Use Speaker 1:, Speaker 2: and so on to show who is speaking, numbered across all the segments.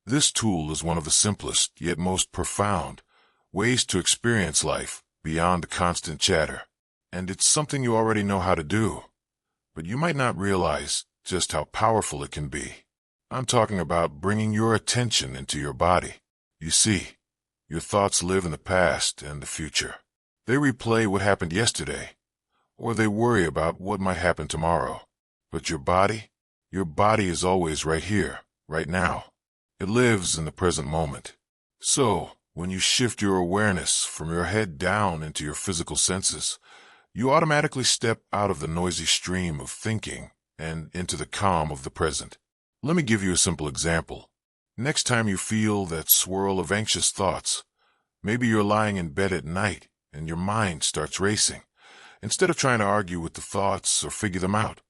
Speaker 1: This tool is one of the simplest, yet most profound, ways to experience life beyond the constant chatter. And it's something you already know how to do, but you might not realize just how powerful it can be. I'm talking about bringing your attention into your body. You see, your thoughts live in the past and the future. They replay what happened yesterday, or they worry about what might happen tomorrow. But your body is always right here, right now. It lives in the present moment. So, when you shift your awareness from your head down into your physical senses, you automatically step out of the noisy stream of thinking and into the calm of the present. Let me give you a simple example. Next time you feel that swirl of anxious thoughts, maybe you're lying in bed at night and your mind starts racing. Instead of trying to argue with the thoughts or figure them out,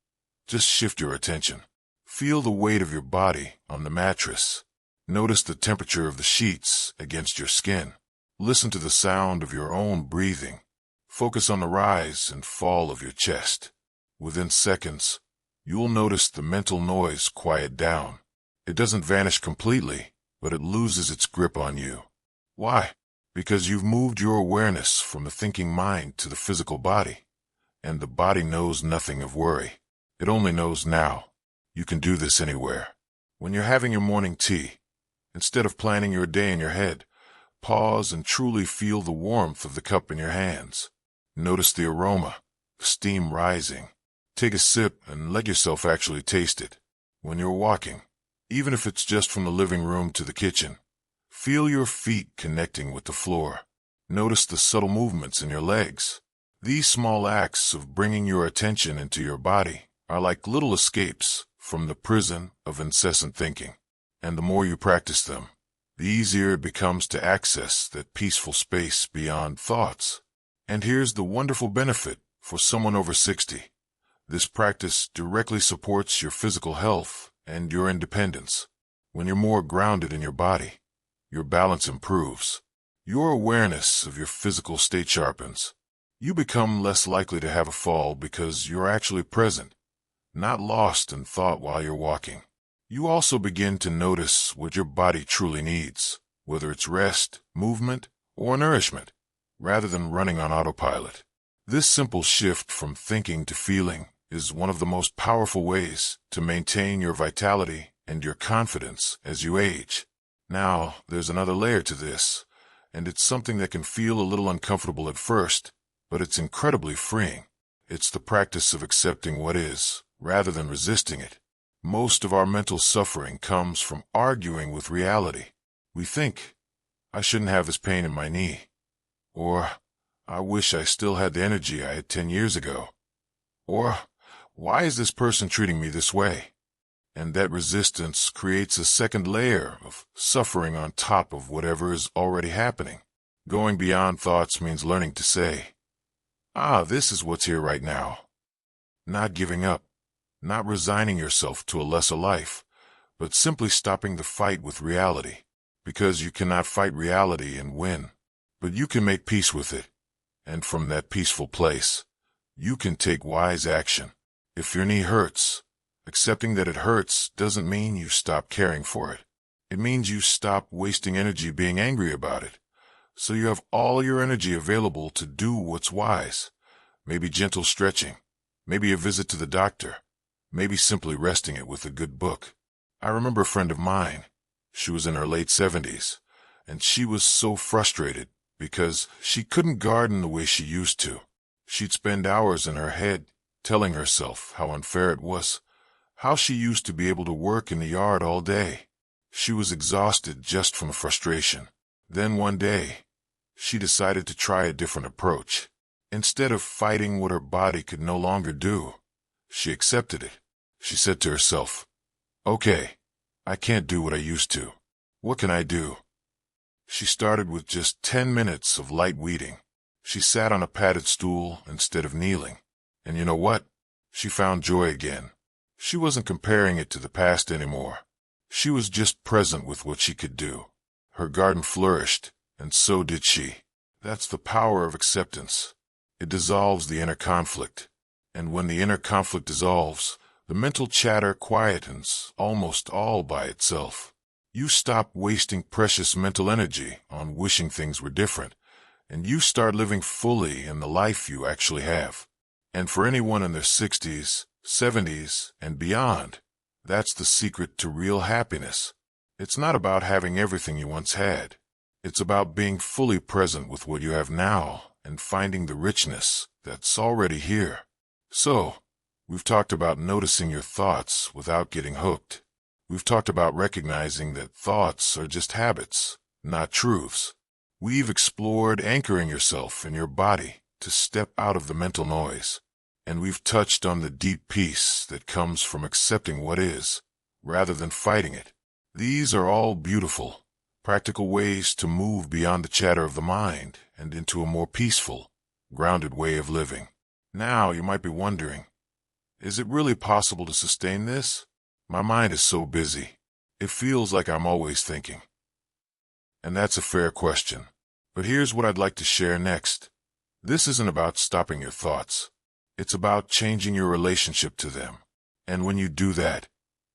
Speaker 1: just shift your attention. Feel the weight of your body on the mattress. Notice the temperature of the sheets against your skin. Listen to the sound of your own breathing. Focus on the rise and fall of your chest. Within seconds, you'll notice the mental noise quiet down. It doesn't vanish completely, but it loses its grip on you. Why? Because you've moved your awareness from the thinking mind to the physical body, and the body knows nothing of worry. It only knows now. You can do this anywhere. When you're having your morning tea, instead of planning your day in your head, pause and truly feel the warmth of the cup in your hands. Notice the aroma, the steam rising. Take a sip and let yourself actually taste it. When you're walking, even if it's just from the living room to the kitchen, feel your feet connecting with the floor. Notice the subtle movements in your legs. These small acts of bringing your attention into your body are like little escapes from the prison of incessant thinking. And the more you practice them, the easier it becomes to access that peaceful space beyond thoughts. And here's the wonderful benefit for someone over 60. This practice directly supports your physical health and your independence. When you're more grounded in your body, your balance improves. Your awareness of your physical state sharpens. You become less likely to have a fall because you're actually present, not lost in thought while you're walking. You also begin to notice what your body truly needs, whether it's rest, movement, or nourishment, rather than running on autopilot. This simple shift from thinking to feeling is one of the most powerful ways to maintain your vitality and your confidence as you age. Now, there's another layer to this, and it's something that can feel a little uncomfortable at first, but it's incredibly freeing. It's the practice of accepting what is, rather than resisting it. Most of our mental suffering comes from arguing with reality. We think, I shouldn't have this pain in my knee. Or, I wish I still had the energy I had 10 years ago. Or, why is this person treating me this way? And that resistance creates a second layer of suffering on top of whatever is already happening. Going beyond thoughts means learning to say, this is what's here right now. Not giving up. Not resigning yourself to a lesser life, but simply stopping the fight with reality, because you cannot fight reality and win, but you can make peace with it, and from that peaceful place, you can take wise action. If your knee hurts, accepting that it hurts doesn't mean you stop caring for it. It means you stop wasting energy being angry about it, so you have all your energy available to do what's wise. Maybe gentle stretching, maybe a visit to the doctor, maybe simply resting it with a good book. I remember a friend of mine. She was in her late 70s, and she was so frustrated because she couldn't garden the way she used to. She'd spend hours in her head telling herself how unfair it was, how she used to be able to work in the yard all day. She was exhausted just from the frustration. Then one day, she decided to try a different approach. Instead of fighting what her body could no longer do, she accepted it. She said to herself, okay, I can't do what I used to. What can I do? She started with just 10 minutes of light weeding. She sat on a padded stool instead of kneeling. And you know what? She found joy again. She wasn't comparing it to the past anymore. She was just present with what she could do. Her garden flourished, and so did she. That's the power of acceptance. It dissolves the inner conflict. And when the inner conflict dissolves, the mental chatter quietens almost all by itself. You stop wasting precious mental energy on wishing things were different, and you start living fully in the life you actually have. And for anyone in their 60s, 70s, and beyond, that's the secret to real happiness. It's not about having everything you once had. It's about being fully present with what you have now and finding the richness that's already here. So, we've talked about noticing your thoughts without getting hooked. We've talked about recognizing that thoughts are just habits, not truths. We've explored anchoring yourself in your body to step out of the mental noise. And we've touched on the deep peace that comes from accepting what is, rather than fighting it. These are all beautiful, practical ways to move beyond the chatter of the mind and into a more peaceful, grounded way of living. Now you might be wondering, is it really possible to sustain this? My mind is so busy. It feels like I'm always thinking. And that's a fair question. But here's what I'd like to share next. This isn't about stopping your thoughts. It's about changing your relationship to them. And when you do that,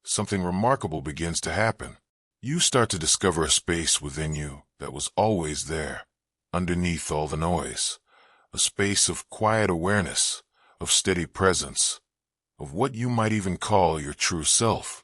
Speaker 1: something remarkable begins to happen. You start to discover a space within you that was always there, underneath all the noise. A space of quiet awareness, of steady presence, of what you might even call your true self.